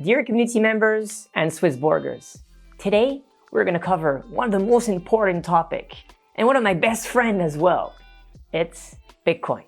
Dear community members and SwissBorgers, today we're going to cover one of the most important topics and one of my best friends as well. It's Bitcoin.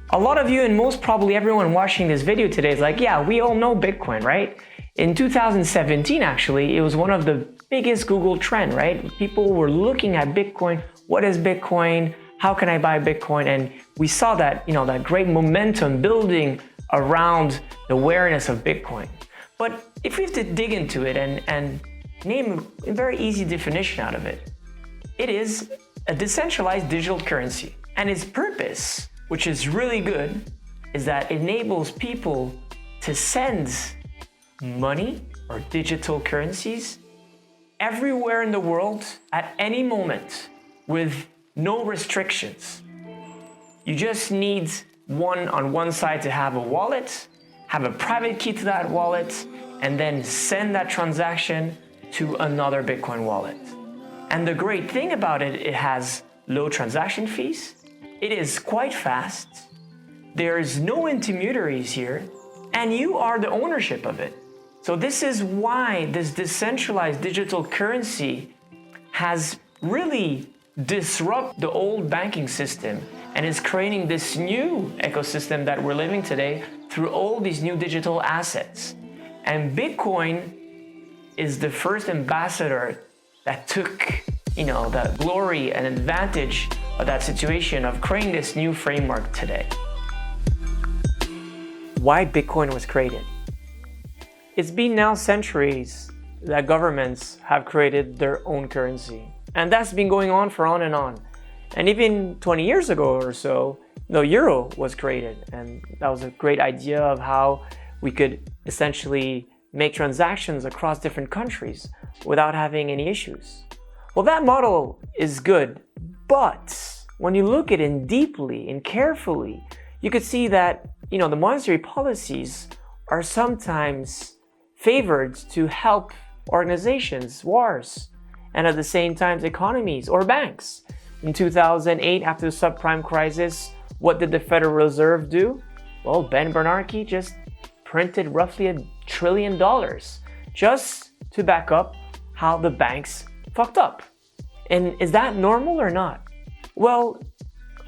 A lot of you and most probably everyone watching this video today is like, yeah, we all know Bitcoin, right? In 2017, actually, it was one of the biggest Google trend, right? People were looking at Bitcoin. What is Bitcoin? How can I buy Bitcoin? And we saw that, that great momentum building around the awareness of Bitcoin. But if we have to dig into it and name a very easy definition out of it, it is a decentralized digital currency. And its purpose, which is really good, is that it enables people to send money or digital currencies everywhere in the world at any moment with no restrictions. You just need on one side to have a wallet, have a private key to that wallet, and then send that transaction to another Bitcoin wallet. And the great thing about it, it has low transaction fees. It is quite fast. There's no intermediaries here, and you are the ownership of it. So this is why this decentralized digital currency has really disrupted the old banking system and is creating this new ecosystem that we're living today through all these new digital assets. And Bitcoin is the first ambassador that took, the glory and advantage of that situation of creating this new framework today. Why Bitcoin was created? It's been now centuries that governments have created their own currency. And that's been going on for on and on. And even 20 years ago or so, the euro was created. And that was a great idea of how we could essentially make transactions across different countries without having any issues. Well, that model is good, but when you look at it deeply and carefully, you could see that, the monetary policies are sometimes favored to help organizations, wars, and at the same time economies or banks. In 2008, after the subprime crisis, what did the Federal Reserve do? Well, Ben Bernanke just printed roughly $1 trillion just to back up how the banks fucked up. And is that normal or not? Well,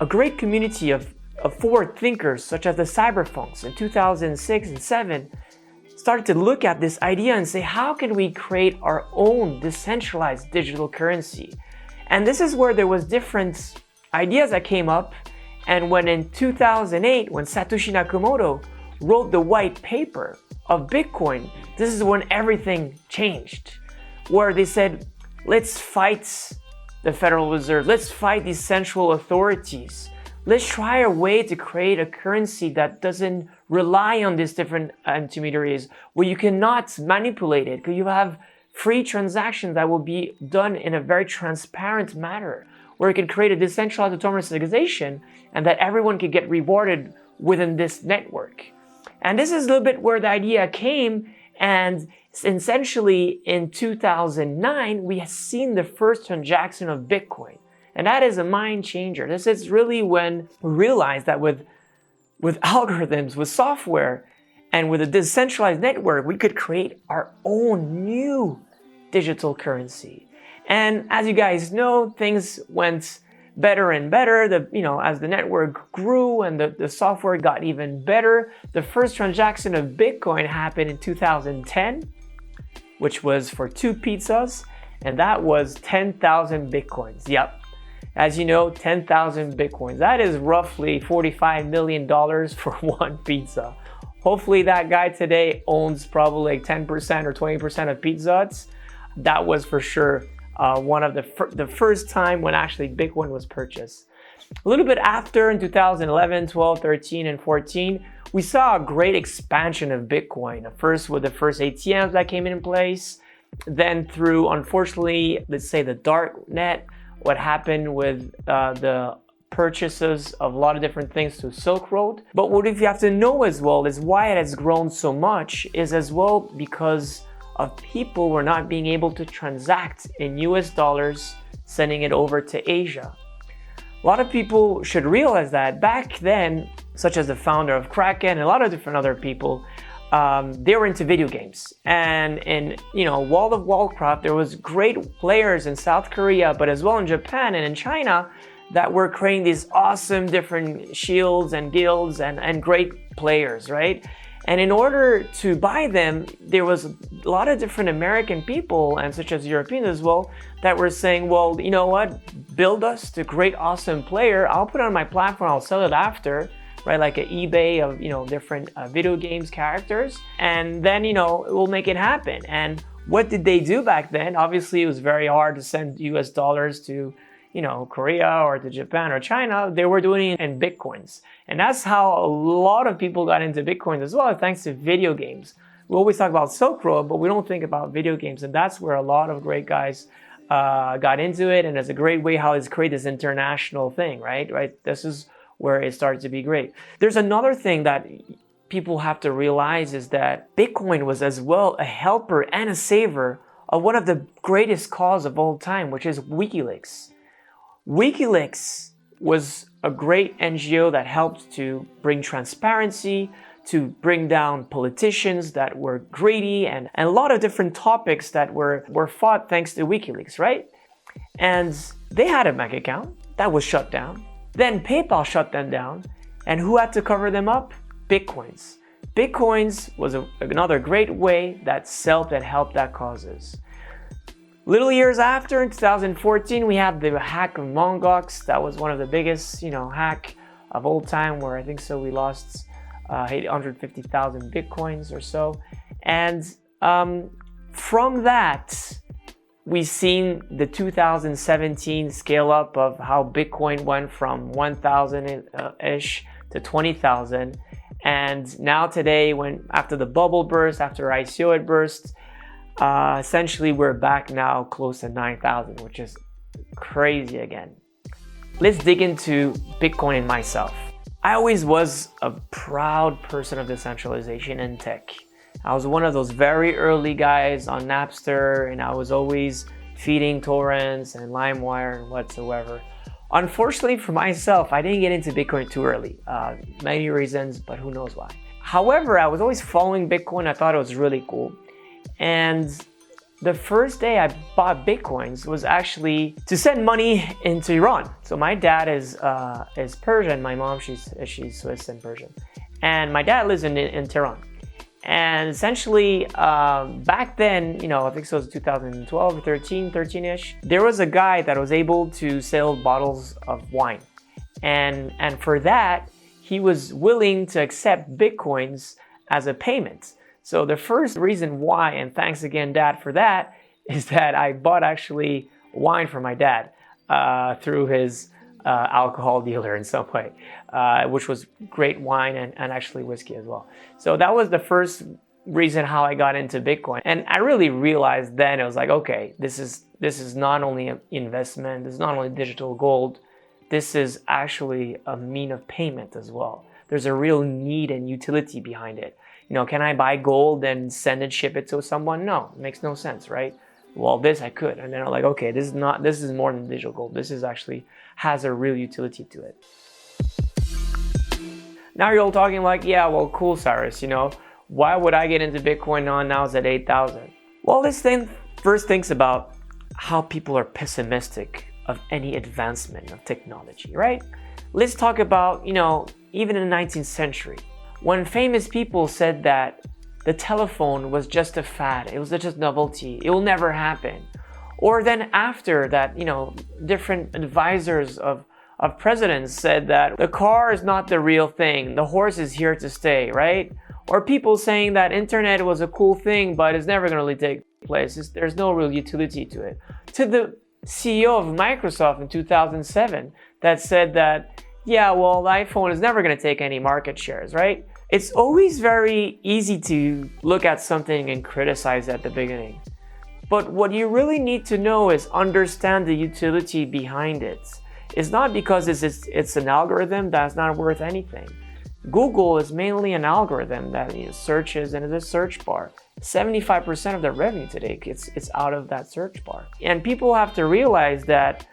a great community of forward thinkers such as the cyberpunks in 2006 and 2007 started to look at this idea and say, how can we create our own decentralized digital currency? And this is where there was different ideas that came up. And when in 2008, when Satoshi Nakamoto wrote the white paper of Bitcoin, this is when everything changed, where they said, let's fight the Federal Reserve, let's fight these central authorities. Let's try a way to create a currency that doesn't rely on these different intermediaries, where you cannot manipulate it, because you have free transactions that will be done in a very transparent manner, where you can create a decentralized autonomous organization and that everyone can get rewarded within this network. And this is a little bit where the idea came, and essentially in 2009, we have seen the first transaction of Bitcoin. And that is a mind changer. This is really when we realized that with algorithms, with software, and with a decentralized network, we could create our own new digital currency. And as you guys know, things went better and better. As the network grew and the software got even better. The first transaction of Bitcoin happened in 2010, which was for 2 pizzas, and that was 10,000 Bitcoins. Yep. As you know, 10,000 Bitcoins. That is roughly $45 million for one pizza. Hopefully that guy today owns probably like 10% or 20% of Pizza Huts. That was for sure one of the first time when actually Bitcoin was purchased. A little bit after, in 2011, 12, 13, and 14, we saw a great expansion of Bitcoin. First with the first ATMs that came in place, then through, unfortunately, let's say the dark net, what happened with the purchases of a lot of different things through Silk Road. But what if you have to know as well is why it has grown so much is as well because of people were not being able to transact in US dollars, sending it over to Asia. A lot of people should realize that back then, such as the founder of Kraken and a lot of different other people, they were into video games. And in World of Warcraft, there was great players in South Korea, but as well in Japan and in China, that were creating these awesome different shields and guilds and great players, right? And in order to buy them, there was a lot of different American people, and such as Europeans as well, that were saying, well, you know what, build us the great, awesome player. I'll put it on my platform, I'll sell it after, right? Like an eBay of, different video games characters. And then, we'll make it happen. And what did they do back then? Obviously, it was very hard to send US dollars to Korea or to Japan or China. They were doing it in Bitcoins. And that's how a lot of people got into Bitcoins as well, thanks to video games. We always talk about Silk Road, but we don't think about video games. And that's where a lot of great guys got into it. And it's a great way how it's created this international thing, right? This is where it started to be great. There's another thing that people have to realize is that Bitcoin was as well a helper and a saver of one of the greatest cause of all time, which is WikiLeaks. WikiLeaks was a great NGO that helped to bring transparency, to bring down politicians that were greedy, and a lot of different topics that were fought thanks to WikiLeaks, right? And they had a bank account that was shut down. Then PayPal shut them down. And who had to cover them up? Bitcoins. Bitcoins was another great way that helped that causes. Little years after, in 2014, we had the hack of Mt. Gox. That was one of the biggest, hack of all time, where I think we lost 850,000 Bitcoins or so. And from that, we've seen the 2017 scale up of how Bitcoin went from 1,000-ish to 20,000. And now today, after the bubble burst, after ICO it burst, essentially we're back now close to 9,000, which is crazy again. Let's dig into Bitcoin and myself. I always was a proud person of decentralization and tech. I was one of those very early guys on Napster, and I was always feeding torrents and LimeWire and whatsoever. Unfortunately for myself, I didn't get into Bitcoin too early. Many reasons, but who knows why. However, I was always following Bitcoin. I thought it was really cool. And the first day I bought Bitcoins was actually to send money into Iran. So my dad is Persian. My mom, she's Swiss and Persian. And my dad lives in Tehran. And essentially, back then, I think it was 2012 or 13-ish, there was a guy that was able to sell bottles of wine. And for that, he was willing to accept Bitcoins as a payment. So the first reason why, and thanks again, Dad, for that, is that I bought actually wine for my dad through his alcohol dealer in some way, which was great wine and actually whiskey as well. So that was the first reason how I got into Bitcoin. And I really realized then, it was like, okay, this is not only an investment, this is not only digital gold, this is actually a mean of payment as well. There's a real need and utility behind it. Can I buy gold and send and ship it to someone? No, it makes no sense, right? Well, this I could. And then I'm like, okay, this is more than digital gold. This is actually has a real utility to it. Now you're all talking like, yeah, well, cool, Cyrus, why would I get into Bitcoin now it's at 8,000? Well, this thing first thinks about how people are pessimistic of any advancement of technology, right? Let's talk about, even in the 19th century, when famous people said that the telephone was just a fad, it was just novelty, it will never happen. Or then after that, different advisors of presidents said that the car is not the real thing, the horse is here to stay, right? Or people saying that internet was a cool thing, but it's never going to really take place. There's no real utility to it. To the CEO of Microsoft in 2007 that said that, yeah, well, the iPhone is never going to take any market shares, right? It's always very easy to look at something and criticize at the beginning. But what you really need to know is understand the utility behind it. It's not because it's an algorithm that's not worth anything. Google is mainly an algorithm that searches and is a search bar. 75% of the revenue today, it's out of that search bar. And people have to realize that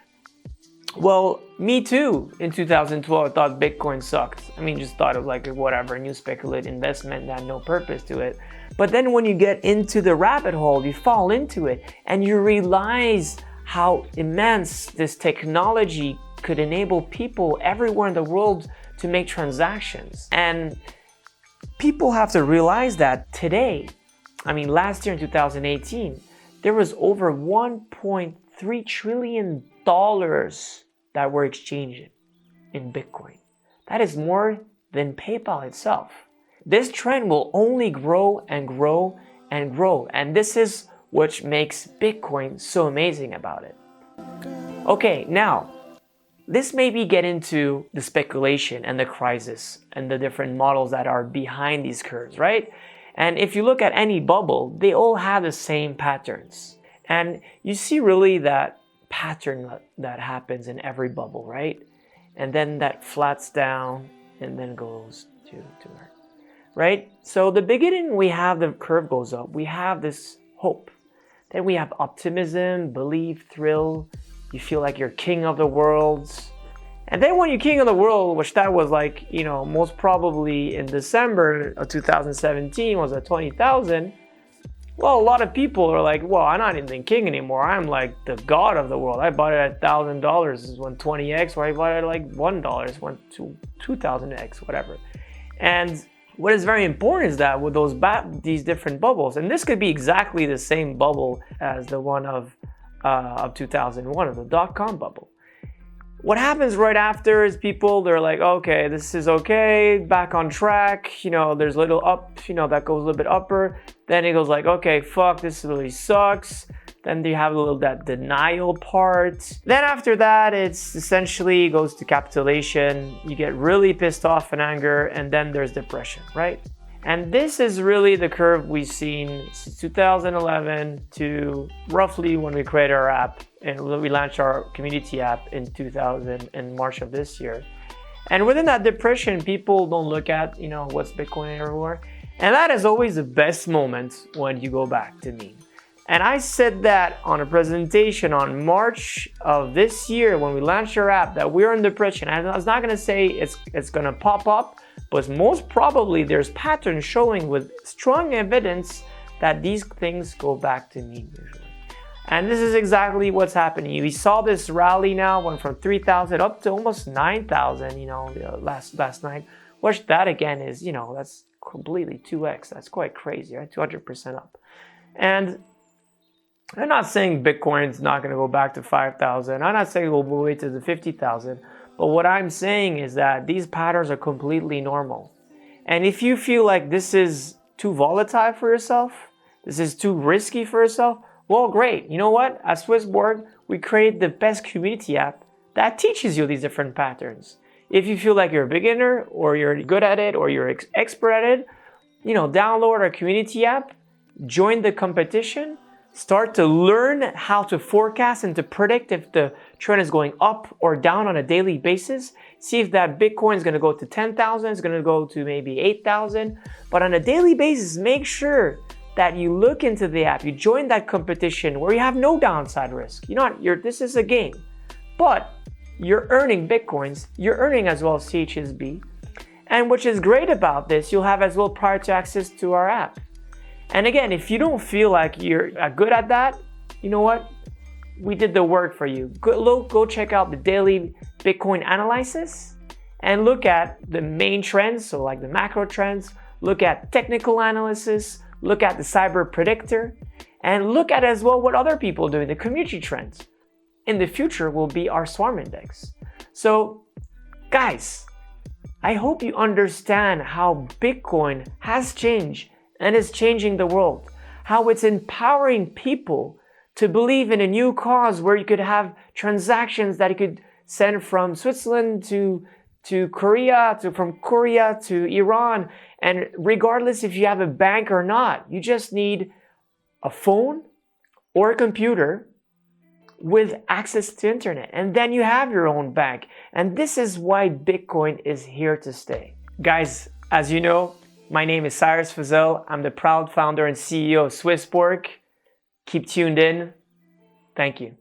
Well, me too. In 2012, I thought Bitcoin sucked. I mean, just thought it was like whatever, new speculative investment that had no purpose to it. But then when you get into the rabbit hole, you fall into it and you realize how immense this technology could enable people everywhere in the world to make transactions. And people have to realize that today, I mean, last year in 2018, there was over $1.3 trillion that were exchanged in Bitcoin. That is more than PayPal itself. This trend will only grow and grow and grow. And this is what makes Bitcoin so amazing about it. Okay, now, this maybe get into the speculation and the crisis and the different models that are behind these curves, right? And if you look at any bubble, they all have the same patterns. And you see really that pattern that happens in every bubble, right? And then that flats down and then goes to Earth, right? So the beginning, we have the curve goes up. We have this hope. Then we have optimism, belief, thrill. You feel like you're king of the world. And then when you're king of the world, which that was like, most probably in December of 2017 was at 20,000. Well, a lot of people are like, well, I'm not even king anymore. I'm like the god of the world. I bought it at $1,000. This is when 20x, or I bought it at like $1. Went to 2,000x, whatever. And what is very important is that with these different bubbles, and this could be exactly the same bubble as the one of 2001, of the dot-com bubble. What happens right after is they're like, okay, this is okay, back on track, there's a little up, that goes a little bit upper. Then it goes like, okay, fuck, this really sucks. Then you have a little that denial part. Then after that, it's essentially goes to capitulation. You get really pissed off and anger, and then there's depression, right? And this is really the curve we've seen since 2011 to roughly when we created our app and we launched our community app in March of this year. And within that depression, people don't look at, what's Bitcoin everywhere. And that is always the best moment when you go back to me. And I said that on a presentation on March of this year when we launched our app that we're in depression. And I was not going to say it's going to pop up, but most probably there's patterns showing with strong evidence that these things go back to mean usually. And this is exactly what's happening. We saw this rally now went from 3,000 up to almost 9,000, last night. Which that again is, that's completely 2x. That's quite crazy, right? 200% up. And I'm not saying Bitcoin's not going to go back to 5,000. I'm not saying we'll go away to the 50,000. But what I'm saying is that these patterns are completely normal. And if you feel like this is too volatile for yourself, this is too risky for yourself, well, great. You know what? At SwissBorg, we create the best community app that teaches you these different patterns. If you feel like you're a beginner or you're good at it or you're expert at it, download our community app, join the competition, start to learn how to forecast and to predict if the trend is going up or down on a daily basis. See if that Bitcoin is going to go to 10,000, it's going to go to maybe 8,000. But on a daily basis, make sure that you look into the app, you join that competition where you have no downside risk. This is a game, but you're earning Bitcoins, you're earning as well CHSB. And which is great about this, you'll have as well prior to access to our app. And again, if you don't feel like you're good at that, you know what? We did the work for you. Go check out the daily Bitcoin analysis and look at the main trends, so like the macro trends, look at technical analysis, look at the cyber predictor, and look at as well what other people do in the community trends. In the future will be our swarm index. So guys, I hope you understand how Bitcoin has changed and is changing the world, how it's empowering people to believe in a new cause where you could have transactions that you could send from Switzerland to Korea, from Korea to Iran. And regardless if you have a bank or not, you just need a phone or a computer with access to internet. And then you have your own bank. And this is why Bitcoin is here to stay. Guys, as you know, my name is Cyrus Fazel. I'm the proud founder and CEO of SwissBorg. Keep tuned in. Thank you.